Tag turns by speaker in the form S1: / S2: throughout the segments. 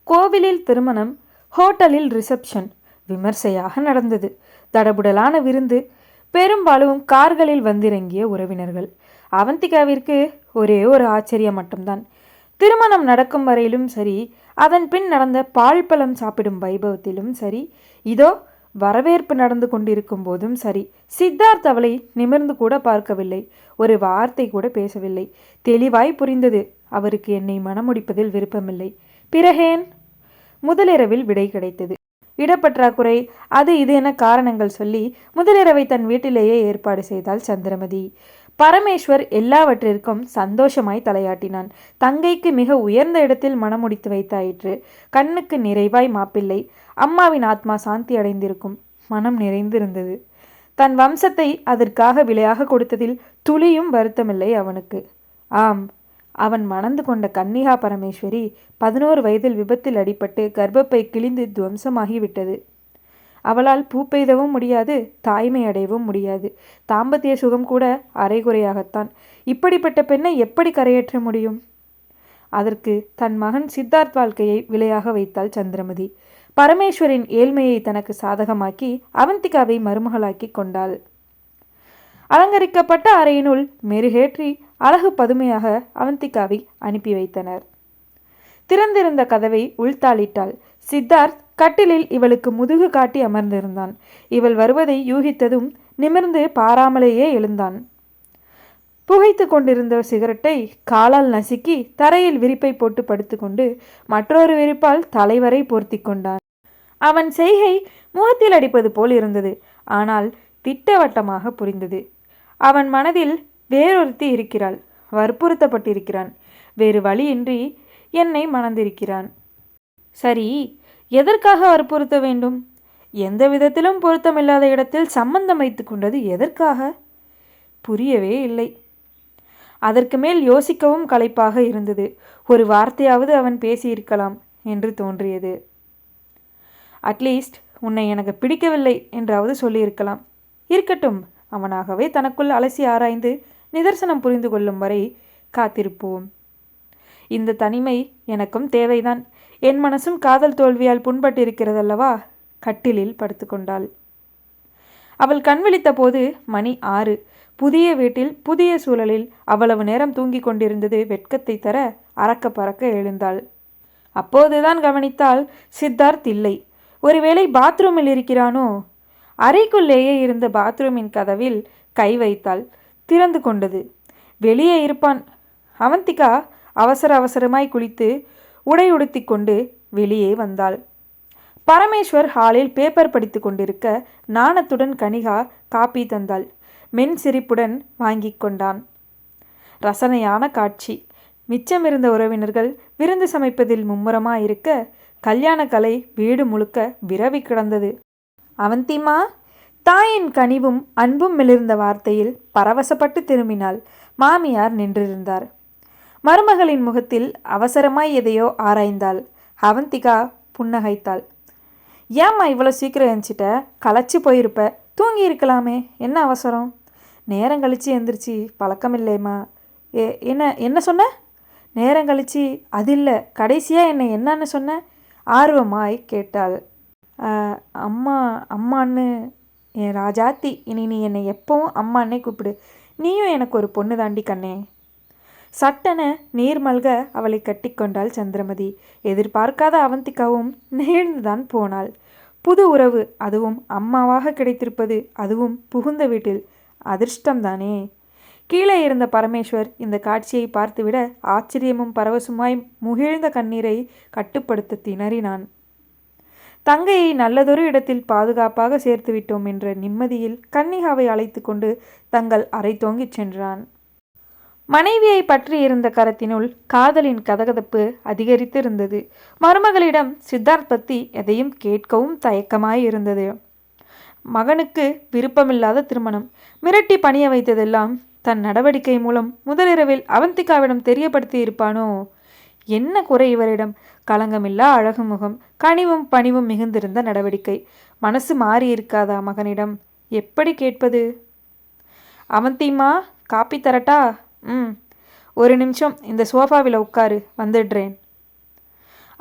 S1: கோவிலில் திருமணம், ஹோட்டலில் ரிசப்ஷன் விமர்சையாக நடந்தது. தடபுடலான விருந்து, பெரும்பாலும் கார்களில் வந்திறங்கிய உறவினர்கள். அவந்திகாவிற்கு ஒரே ஒரு ஆச்சரியம் மட்டும்தான். திருமணம் நடக்கும் வரையிலும் சரி, அதன் பின் நடந்த பால் பழம் சாப்பிடும் வைபவத்திலும் சரி, இதோ வரவேற்பு நடந்து கொண்டிருக்கும் போதும் சரி, சித்தார்த் அவளை நிமிர்ந்து கூட பார்க்கவில்லை. ஒரு வார்த்தை கூட பேசவில்லை. தெளிவாய் புரிந்தது, அவருக்கு என்னை மணமுடிப்பதில் விருப்பமில்லை. பிறகேன்? முதலிரவில் விடை கிடைத்தது. இடப்பற்றாக்குறை, அது இது என காரணங்கள் சொல்லி முதலிரவை தன் வீட்டிலேயே ஏற்பாடு செய்தாள் சந்திரமதி. பரமேஸ்வர் எல்லாவற்றிற்கும் சந்தோஷமாய் தலையாட்டினான். தங்கைக்கு மிக உயர்ந்த இடத்தில் மணமுடித்து வைத்தாயிற்று. கண்ணுக்கு நிறைவாய் மாப்பிள்ளை. அம்மாவின் ஆத்மா சாந்தி அடைந்திருக்கும். மனம் நிறைந்திருந்தது. தன் வம்சத்தை அதற்காக விலையாக கொடுத்ததில் துளியும் வருத்தமில்லை அவனுக்கு. ஆம், அவன் மணந்து கொண்ட கன்னிகா பரமேஸ்வரி 11 வயதில் விபத்தில் அடிபட்டு கர்ப்பப்பை கிழிந்து துவம்சமாகிவிட்டது. அவளால் பூ பெய்தவும் முடியாது, தாய்மை அடையவும் முடியாது. தாம்பத்திய சுகம் கூட அரைகுறையாகத்தான். இப்படிப்பட்ட பெண்ணை எப்படி கரையேற்ற முடியும்? அதற்கு தன் மகன் சித்தார்த் வாழ்க்கையை விலையாக வைத்தாள் சந்திரமதி. பரமேஸ்வரின் ஏழ்மையை தனக்கு சாதகமாக்கி அவந்திகாவை மருமகளாக்கி கொண்டாள். அலங்கரிக்கப்பட்ட அறையினுள் மெருகேற்றி அழகு பதுமையாக அவந்திகாவை அனுப்பி வைத்தனர். திறந்திருந்த கதவை உள்தாளிட்டாள். சித்தார்த் கட்டிலில் இவளுக்கு முதுகு காட்டி அமர்ந்திருந்தான். இவள் வருவதை யூகித்ததும் நிமிர்ந்து பாராமலேயே எழுந்தான். புகைத்து கொண்டிருந்த சிகரெட்டை காலால் நசுக்கி தரையில் விரிப்பை போட்டு படுத்துக்கொண்டு மற்றொரு விரிப்பால் தலைவரை போர்த்தி கொண்டான். அவன் செய்கை முகத்தில் அடிப்பது போல் இருந்தது. ஆனால் திட்டவட்டமாக புரிந்தது. அவன் மனதில் வேறொருத்தி இருக்கிறாள். வற்புறுத்தப்பட்டிருக்கிறான். வேறு வழியின்றி என்னை மணந்திருக்கிறான். சரி, எதற்காக வற்புறுத்த வேண்டும்? எந்த விதத்திலும் பொருத்தமில்லாத இடத்தில் சம்பந்தம் வைத்து கொண்டது எதற்காக? புரியவே இல்லை. அதற்கு மேல் யோசிக்கவும் களைப்பாக இருந்தது. ஒரு வார்த்தையாவது அவன் பேசியிருக்கலாம் என்று தோன்றியது. அட்லீஸ்ட் உன்னை எனக்கு பிடிக்கவில்லை என்றாவது சொல்லியிருக்கலாம். இருக்கட்டும், அவனாகவே தனக்குள் அலசி ஆராய்ந்து நிதர்சனம் புரிந்து கொள்ளும் வரை காத்திருப்போம். இந்த தனிமை எனக்கும் தேவைதான். என் மனசும் காதல் தோல்வியால் புண்பட்டிருக்கிறதல்லவா? கட்டிலில் படுத்துக்கொண்டாள். அவள் கண் விழித்த போது மணி 6. புதிய வீட்டில் புதிய சூழலில் அவ்வளவு நேரம் தூங்கிக் கொண்டிருந்தது வெட்கத்தை தர அறக்க பறக்க எழுந்தாள். அப்போதுதான் கவனித்தாள், சித்தார்த் இல்லை. ஒருவேளை பாத்ரூமில் இருக்கிறானோ? அறைக்குள்ளேயே இருந்த பாத்ரூமின் கதவில் கை வைத்தாள். திறந்து கொண்டது. வெளியே இருப்பான். அவந்திகா அவசர அவசரமாய் குளித்து உடை உடுத்தி கொண்டு வெளியே வந்தாள். பரமேஸ்வர் ஹாலில் பேப்பர் படித்து கொண்டிருக்க நாணத்துடன் கனிகா காப்பி தந்தாள். மென் சிரிப்புடன் வாங்கி கொண்டான். ரசனையான காட்சி. மிச்சமிருந்த உறவினர்கள் விருந்து சமைப்பதில் மும்முரமாயிருக்க கல்யாண கலை வீடு முழுக்க விரவி கிடந்தது. அவந்திமா, தாயின் கனிவும் அன்பும் மிளிர்ந்த வார்த்தையில் பரவசப்பட்டு திரும்பினாள். மாமியார் நின்றிருந்தார். மருமகளின் முகத்தில் அவசரமாய் எதையோ ஆராய்ந்தாள். அவந்திகா புன்னகைத்தாள். ஏம்மா இவ்வளோ சீக்கிரம் எழுந்திட்ட? களைச்சி போயிருப்ப. தூங்கி இருக்கலாமே, என்ன அவசரம்? நேரம் கழிச்சு எந்திரிச்சு பழக்கமில்லைம்மா. என்ன சொன்ன? நேரம் கழிச்சு? அது இல்லை, கடைசியாக என்னை என்னன்னு சொன்ன? ஆர்வமாய் கேட்டாள். அம்மான்னு. என் ராஜாத்தி, இனி நீ என்னை எப்பவும் அம்மானே கூப்பிடு. நீயும் எனக்கு ஒரு பொண்ணு தாண்டி கண்ணே. சட்டென நீர் மல்க அவளை கட்டிக்கொண்டாள் சந்திரமதி. எதிர்பார்க்காத அவந்திகாவும் நெகிழ்ந்துதான் போனாள். புது உறவு, அதுவும் அம்மாவாக கிடைத்திருப்பது, அதுவும் புகுந்த வீட்டில். அதிர்ஷ்டம்தானே. கீழே இருந்த பரமேஸ்வர் இந்த காட்சியை பார்த்துவிட ஆச்சரியமும் பரவசமாய் முகிழ்ந்த கண்ணீரை கட்டுப்படுத்த திணறினான். தங்கையை நல்லதொரு இடத்தில் பாதுகாப்பாக சேர்த்து விட்டோம் என்ற நிம்மதியில் கன்னிகாவை அழைத்து கொண்டு தங்கள் அறை தோங்கிச் சென்றான். மனைவியை பற்றி இருந்த கரத்தினுள் காதலின் கதகதப்பு அதிகரித்து இருந்தது. மருமகளிடம் சித்தார்த் பற்றி எதையும் கேட்கவும் தயக்கமாயிருந்தது. மகனுக்கு விருப்பமில்லாத திருமணம், மிரட்டி பணிய வைத்ததெல்லாம் தன் நடவடிக்கை மூலம் முதலிரவில் அவந்திகாவிடம் தெரியப்படுத்தி இருப்பானோ? என்ன குறை இவரிடம்? களங்கமில்லா அழகு முகம், கனிவும் பணிவும் மிகுந்திருந்த நடவடிக்கை. மனசு மாறி இருக்காதா மகனிடம்? எப்படி கேட்பது? அவந்திம்மா, காப்பி தரட்டா? ஒரு நிமிஷம் இந்த சோஃபாவில் உட்காரு, வந்துடுறேன்.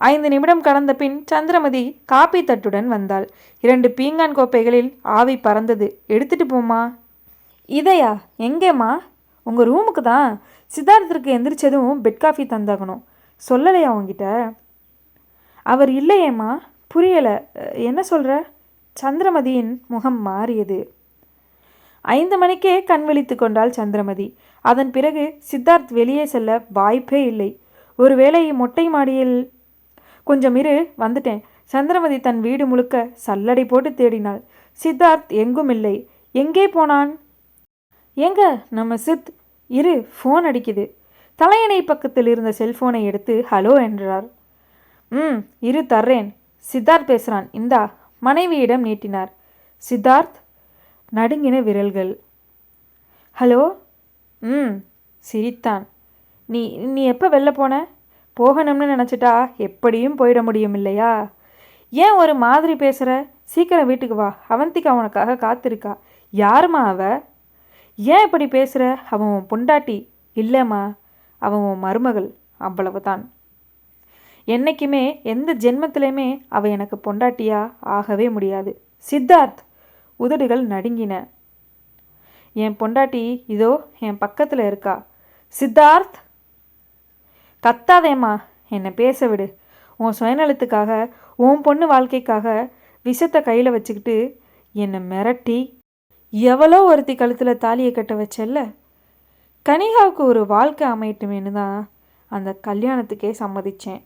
S1: 5 நிமிடம் கடந்த பின் சந்திரமதி காப்பி தட்டுடன் வந்தாள். 2 பீங்கான் கோப்பைகளில் ஆவி பறந்தது. எடுத்துட்டு போமா. இதையா? எங்கேம்மா? உங்கள் ரூமுக்கு தான். சித்தார்த்திற்கு எந்திரிச்சதும் பெட் காஃபி தந்தாகணும். சொல்லலையா உங்ககிட்ட? அவர் இல்லையேம்மா. புரியலை, என்ன சொல்கிற? சந்திரமதியின் முகம் மாறியது. 5 மணிக்கே கண் விழித்து கொண்டாள் சந்திரமதி. அதன் பிறகு சித்தார்த் வெளியே செல்ல வாய்ப்பே இல்லை. ஒருவேளை மொட்டை மாடியில் கொஞ்சம் இரு, வந்துட்டேன். சந்திரமதி தன் வீடு முழுக்க சல்லடை போட்டு தேடினாள். சித்தார்த் எங்கும் இல்லை. எங்கே போனான்? எங்க நம்ம சித்? இரு, ஃபோன் அடிக்குது. தலையணை பக்கத்தில் இருந்த செல்ஃபோனை எடுத்து ஹலோ என்றார். இரு தர்றேன். சித்தார்த் பேசுகிறான், இந்தா. மனைவியிடம் நீட்டினார். சித்தார்த் நடுங்கின விரல்கள். ஹலோ. சிரித்தான். நீ நீ எப்போ வெளில போன? போகணும்னு நினச்சிட்டா எப்படியும் போயிட முடியும் இல்லையா? ஏன் ஒரு மாதிரி பேசுகிற? சீக்கிரம் வீட்டுக்கு வா. அவந்திகா உனக்காக காத்திருக்கா. யாருமா அவ? ஏன் இப்படி பேசுகிற? அவன் உன் பொண்டாட்டி. இல்லைம்மா, அவன் உன் மருமகள், அவ்வளவுதான். என்றைக்குமே எந்த ஜென்மத்திலையுமே அவள் எனக்கு பொண்டாட்டியா ஆகவே முடியாது. சித்தார்த் உதடுகள் நடுங்கின. என் பொண்டாட்டி இதோ என் பக்கத்தில் இருக்கா. சித்தார்த், கத்தாதேம்மா, என்னை பேச விடு. உன் சுயநலத்துக்காக, உன் பொண்ணு வாழ்க்கைக்காக விஷத்தை கையில் வச்சுக்கிட்டு என்னை மிரட்டி எவ்வளோ ஒருத்தி கழுத்தில் தாலியை கட்ட வச்சல்ல. கனிகாவுக்கு ஒரு வாழ்க்கை அமையட்டுமேனு தான் அந்த கல்யாணத்துக்கே சம்மதித்தேன்.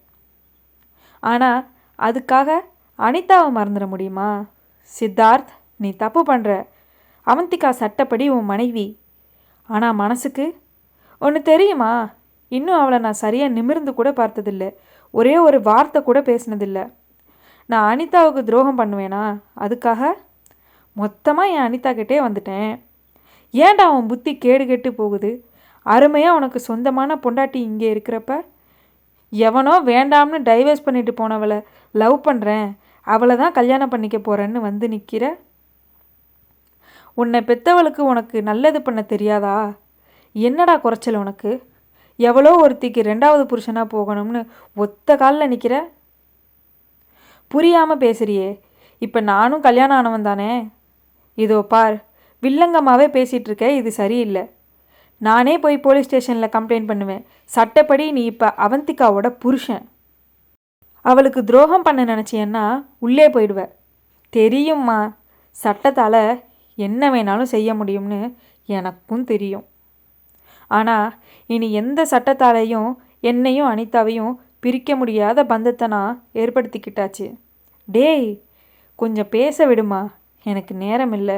S1: ஆனால் அதுக்காக அனிதாவை மறந்துட முடியுமா? சித்தார்த், நீ தப்பு பண்ணுற. அவந்திகா சட்டப்படி உன் மனைவி. ஆனால் மனசுக்கு ஒன்று தெரியுமா? இன்னும் அவளை நான் சரியாக நிமிர்ந்து கூட பார்த்ததில்ல. ஒரே ஒரு வார்த்தை கூட பேசினதில்லை. நான் அனிதாவுக்கு துரோகம் பண்ணுவேனா? அதுக்காக மொத்தமாக என் அனிதா கிட்டே வந்துட்டேன். ஏன்டா அவன் புத்தி கேடு கெட்டு போகுது? அருமையாக உனக்கு சொந்தமான பொண்டாட்டி இங்கே இருக்கிறப்ப எவனோ வேண்டாம்னு டைவர்ஸ் பண்ணிட்டு போனவளை லவ் பண்ணுறேன், அவளை தான் கல்யாணம் பண்ணிக்க போகிறேன்னு வந்து நிற்கிற. உன்னை பெற்றவளுக்கு உனக்கு நல்லது பண்ண தெரியாதா? என்னடா குறைச்சல் உனக்கு? எவ்வளோ ஒருத்திக்கு 2வது புருஷனாக போகணும்னு ஒத்த காலில் நிற்கிற. புரியாமல் பேசுறியே. இப்போ நானும் கல்யாணம் ஆனவன் தானே. இதோ பார், வில்லங்கமாகவே பேசிகிட்டு இருக்க. இது சரியில்லை. நானே போய் போலீஸ் ஸ்டேஷனில் கம்ப்ளைண்ட் பண்ணுவேன். சட்டப்படி நீ இப்போ அவந்திகாவோட புருஷன். அவளுக்கு துரோகம் பண்ண நினச்சியன்னா உள்ளே போயிடுவ. தெரியும்மா, சட்டத்தால் என்ன வேணாலும் செய்ய முடியும்னு எனக்கும் தெரியும். ஆனால் இனி எந்த சட்டத்தாலையும் என்னையும் அனிதாவையும் பிரிக்க முடியாத பந்தத்தை நான் ஏற்படுத்திக்கிட்டாச்சு. டேய், கொஞ்சம் பேச விடுமா, எனக்கு நேரம் இல்லை.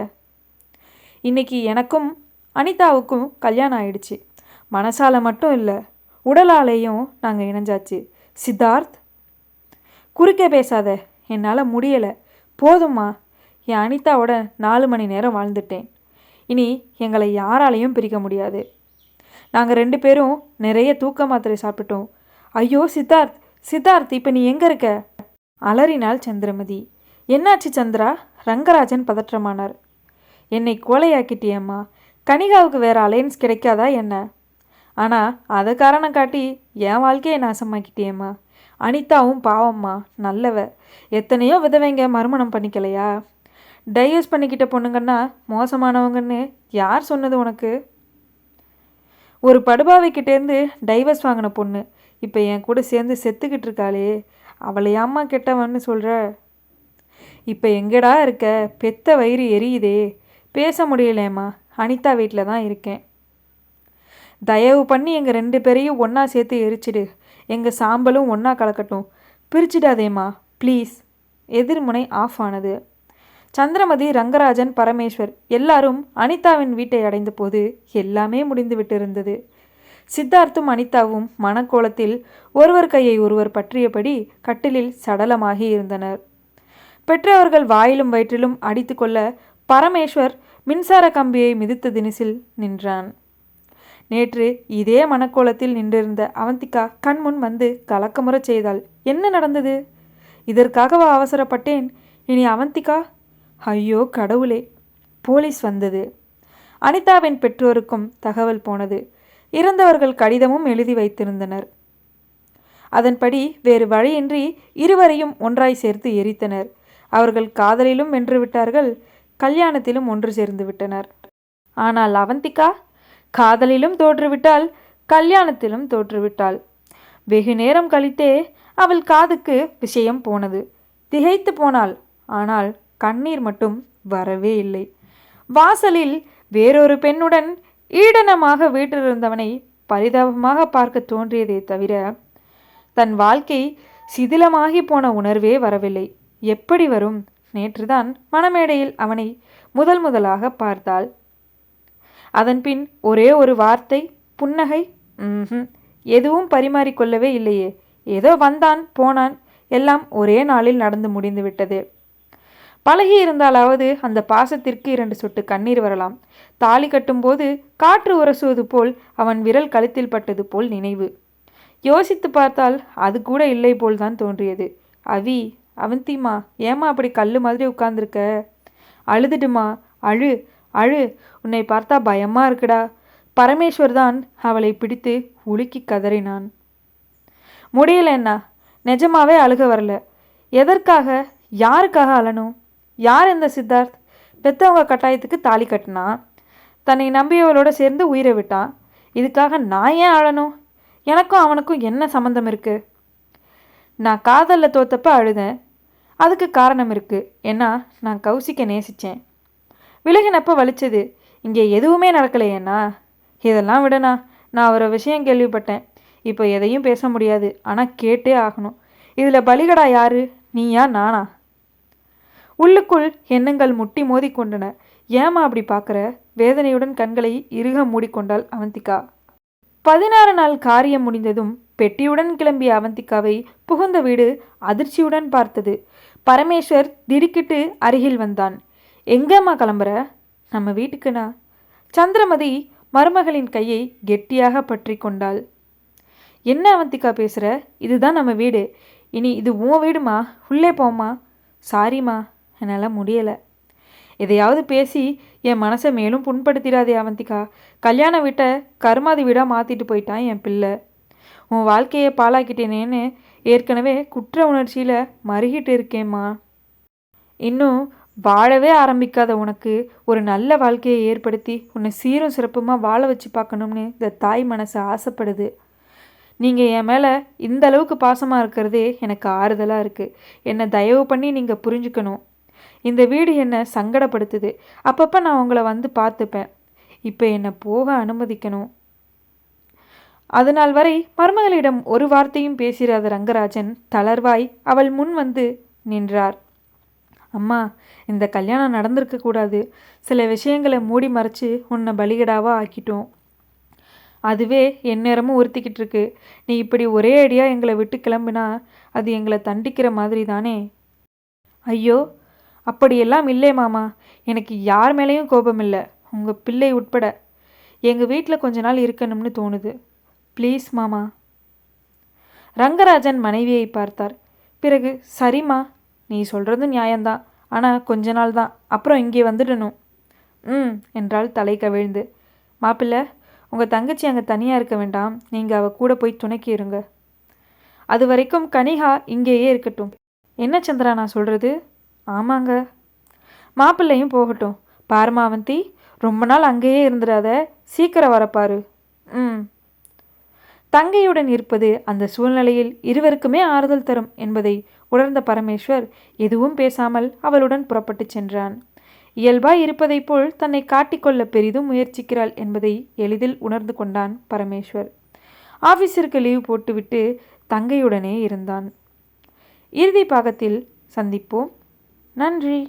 S1: இன்றைக்கி எனக்கும் அனிதாவுக்கும் கல்யாணம் ஆயிடுச்சு. மனசால் மட்டும் இல்லை, உடலாலேயும் நாங்கள் இணைஞ்சாச்சு. சித்தார்த், குறுக்கே பேசாத. என்னால் முடியலை. போதும்மா, என் அனிதாவோட 4 மணி நேரம் வாழ்ந்துட்டேன். இனி எங்களை யாராலையும் பிரிக்க முடியாது. நாங்கள் 2 பேரும் நிறைய தூக்க மாத்திரை சாப்பிட்டுட்டோம். ஐயோ சித்தார்த், சித்தார்த், இப்போ நீ எங்கே இருக்க? அலறினாள் சந்திரமதி. என்னாச்சு சந்திரா? ரங்கராஜன் பதற்றமானார். என்னை கோலையாக்கிட்டியம்மா. கனிகாவுக்கு வேறு அலையன்ஸ் கிடைக்காதா என்ன? ஆனால் அதை காரணம் காட்டி என் வாழ்க்கையை நாசமாக்கிட்டியம்மா. அனிதாவும் பாவம்மா, நல்லவ. எத்தனையோ விதவைங்க மறுமணம் பண்ணிக்கலையா? டைவர்ஸ் பண்ணிக்கிட்ட பொண்ணுங்கன்னா மோசமானவங்கன்னு யார் சொன்னது உனக்கு? ஒரு படுபாவைக்கிட்டேருந்து டைவர்ஸ் வாங்கின பொண்ணு இப்போ என் கூட சேர்ந்து செத்துக்கிட்டு இருக்காளே, அவளை அம்மா கெட்டவன்னு சொல்கிற? இப்போ எங்கடா இருக்க? பெத்த வயிறு எரியுதே. பேச முடியலேம்மா. அனிதா வீட்டில் தான் இருக்கேன். தயவு பண்ணி எங்கள் 2 பேரையும் ஒன்றா சேர்த்து எரிச்சிடு. எங்கள் சாம்பலும் ஒன்றா கலக்கட்டும். பிரிச்சிடாதேம்மா ப்ளீஸ். எதிர்முனை ஆஃப் ஆனது. சந்திரமதி, ரங்கராஜன், பரமேஸ்வர் எல்லாரும் அனிதாவின் வீட்டை அடைந்த போது எல்லாமே முடிந்து விட்டிருந்தது. சித்தார்த்தும் அனிதாவும் மனக்கோலத்தில் ஒருவர் கையை ஒருவர் பற்றியபடி கட்டிலில் சடலமாகி இருந்தனர். பெற்றவர்கள் வாயிலும் வயிற்றிலும் அடித்து கொள்ள பரமேஸ்வர் மின்சார கம்பியை மிதித்த தினிசில் நின்றான். நேற்று இதே மனக்கோலத்தில் நின்றிருந்த அவந்திகா கண்முன் வந்து கலக்கமுறச் செய்தாள். என்ன நடந்தது? இதற்காகவா அவசரப்பட்டேன்? இனி அவந்திகா? ஐயோ கடவுளே! போலீஸ் வந்தது. அனிதாவின் பெற்றோருக்கும் தகவல் போனது. இறந்தவர்கள் கடிதமும் எழுதி வைத்திருந்தனர். அதன்படி வேறு வழியின்றி இருவரையும் ஒன்றாய் சேர்த்து எரித்தனர். அவர்கள் காதலிலும் வென்றுவிட்டார்கள், கல்யாணத்திலும் ஒன்று சேர்ந்து விட்டனர். ஆனால் அவந்திகா காதலிலும் தோற்றுவிட்டாள், கல்யாணத்திலும் தோற்றுவிட்டாள். வெகு நேரம் கழித்தே அவள் காதுக்கு விஷயம் போனது. திகைத்து போனாள். ஆனால் கண்ணீர் மட்டும் வரவே இல்லை. வாசலில் வேறொரு பெண்ணுடன் ஈடனமாக வீட்டிலிருந்தவனை பரிதாபமாக பார்க்க தோன்றியதே தவிர தன் வாழ்க்கை சிதிலமாகி போன உணர்வே வரவில்லை. எப்படி வரும்? நேற்றுதான் மணமேடையில் அவனை முதலாக பார்த்தாள். அதன்பின் ஒரே ஒரு வார்த்தை, புன்னகை. எதுவும் பரிமாறிக்கொள்ளவே இல்லையே. ஏதோ வந்தான் போனான், எல்லாம் ஒரே நாளில் நடந்து முடிந்து விட்டது. பழகி இருந்தாலாவது அந்த பாசத்திற்கு 2 சொட்டு கண்ணீர் வரலாம். தாலி கட்டும்போது காற்று உரசுவது போல் அவன் விரல் கழுத்தில் பட்டது போல் நினைவு. யோசித்து பார்த்தால் அது கூட இல்லை போல்தான் தோன்றியது. அவந்திமா, ஏமா அப்படி கல்லு மாதிரி உட்கார்ந்துருக்க? அழுதுடுமா, அழு அழு, உன்னை பார்த்தா பயமா இருக்குடா. பரமேஸ்வர் தான் அவளை பிடித்து உலுக்கி கதறினான். முடியலன்னா நிஜமாவே அழுக வரல. எதற்காக, யாருக்காக அழணும்? யார் இந்த சித்தார்த்? பெத்தவங்க கட்டாயத்துக்கு தாலி கட்டினா, தன்னை நம்பியவளோட சேர்ந்து உயிரை விட்டான். இதுக்காக நான் ஏன் அழணும்? எனக்கும் அவனுக்கும் என்ன சம்மந்தம் இருக்குது? நான் காதலில் தோத்தப்ப அழுதேன், அதுக்கு காரணம் இருக்குது. ஏன்னா நான் கௌசிக்க நேசித்தேன். விலகினப்போ வலிச்சது. இங்கே எதுவுமே நடக்கலையேண்ணா. இதெல்லாம் விடண்ணா, நான் ஒரு விஷயம் கேள்விப்பட்டேன். இப்போ எதையும் பேச முடியாது, ஆனால் கேட்டே ஆகணும். இதில் பலிகடா யாரு, நீயா நானா? உள்ளுக்குள் எண்ணங்கள் முட்டி மோதி கொண்டன. ஏமா அப்படி பார்க்குற? வேதனையுடன் கண்களை இறுக மூடிக்கொண்டாள் அவந்திகா. 16 நாள் காரியம் முடிந்ததும் பெட்டியுடன் கிளம்பிய அவந்திகாவை புகுந்த வீடு அதிர்ச்சியுடன் பார்த்தது. பரமேஸ்வர் திடுக்கிட்டு அருகில் வந்தான். எங்கம்மா கிளம்புற? நம்ம வீட்டுக்குண்ணா. சந்திரமதி மருமகளின் கையை கெட்டியாக பற்றி கொண்டாள். என்ன அவந்திகா பேசுகிற? இதுதான் நம்ம வீடு. இனி இது உன் வீடுமா? உள்ளே போம்மா. சாரிம்மா, என்னால் முடியலை. எதையாவது பேசி என் மனசை மேலும் புண்படுத்திடாதே அவந்திகா. கல்யாண வீட்டை கருமாதி வீடாக மாற்றிட்டு போயிட்டான் என் பிள்ளை. உன் வாழ்க்கையை பாழாக்கிட்டேனேன்னு ஏற்கனவே குற்ற உணர்ச்சியில் மருகிட்டு இருக்கேம்மா. இன்னும் வாழவே ஆரம்பிக்காத உனக்கு ஒரு நல்ல வாழ்க்கையை ஏற்படுத்தி உன்னை சீரும் சிறப்புமாக வாழ வச்சு பார்க்கணும்னு இந்த தாய் மனசு ஆசைப்படுது. நீங்கள் என் மேலே இந்த அளவுக்கு பாசமாக இருக்கிறதே எனக்கு ஆறுதலாக இருக்குது. என்னை தயவு பண்ணி நீங்கள் புரிஞ்சுக்கணும். இந்த வீடு என்னை சங்கடப்படுத்துது. அப்பப்போ நான் உங்களை வந்து பார்த்துப்பேன். இப்போ என்னை போக அனுமதிக்கணும். அதனால் வரை மருமகளிடம் ஒரு வார்த்தையும் பேசிடாத ரங்கராஜன் தளர்வாய் அவள் முன் வந்து நின்றார். அம்மா, இந்த கல்யாணம் நடந்திருக்கக்கூடாது. சில விஷயங்களை மூடி மறைச்சு உன்னை பலிகடாவாக ஆக்கிட்டோம். அதுவே எந்நேரமும் உறுத்திக்கிட்டு இருக்கு. நீ இப்படி ஒரே அடியாக எங்களை விட்டு கிளம்புனா அது எங்களை தண்டிக்கிற மாதிரி தானே? ஐயோ, அப்படியெல்லாம் இல்லை மாமா. எனக்கு யார் மேலேயும் கோபம் இல்லை, உங்கள் பிள்ளை உட்பட. எங்கள் வீட்டில் கொஞ்ச நாள் இருக்கணும்னு தோணுது. ப்ளீஸ் மாமா. ரங்கராஜன் மனைவியை பார்த்தார். பிறகு, சரிம்மா, நீ சொல்கிறது நியாயம்தான். ஆனால் கொஞ்ச நாள் தான், அப்புறம் இங்கே வந்துடணும். என்றால் தலை கவிழ்ந்து. மாப்பிள்ளை, உங்கள் தங்கச்சி அங்கே தனியாக இருக்க வேண்டாம். நீங்கள் அவள் கூட போய் துணைக்கி இருங்க. அது வரைக்கும் கனிகா இங்கேயே இருக்கட்டும். என்ன சந்திரா நான் சொல்கிறது? ஆமாங்க. மாப்பிள்ளையும் போகட்டும். பாருமா அவந்தி, ரொம்ப நாள் அங்கேயே இருந்துடாத, சீக்கிரம் வரப்பாரு. தங்கையுடன் இருப்பது அந்த சூழ்நிலையில் இருவருக்குமே ஆறுதல் தரும் என்பதை உணர்ந்த பரமேஸ்வர் எதுவும் பேசாமல் அவளுடன் புறப்பட்டு சென்றான். இயல்பாய் இருப்பதைப் போல் தன்னை காட்டிக்கொள்ள பெரிதும் முயற்சிக்கிறாள் என்பதை எளிதில் உணர்ந்து கொண்டான் பரமேஸ்வர். ஆஃபீஸிற்கு லீவ் போட்டுவிட்டு தங்கையுடனே இருந்தான். இறுதி பாகத்தில் சந்திப்போம். நன்றி.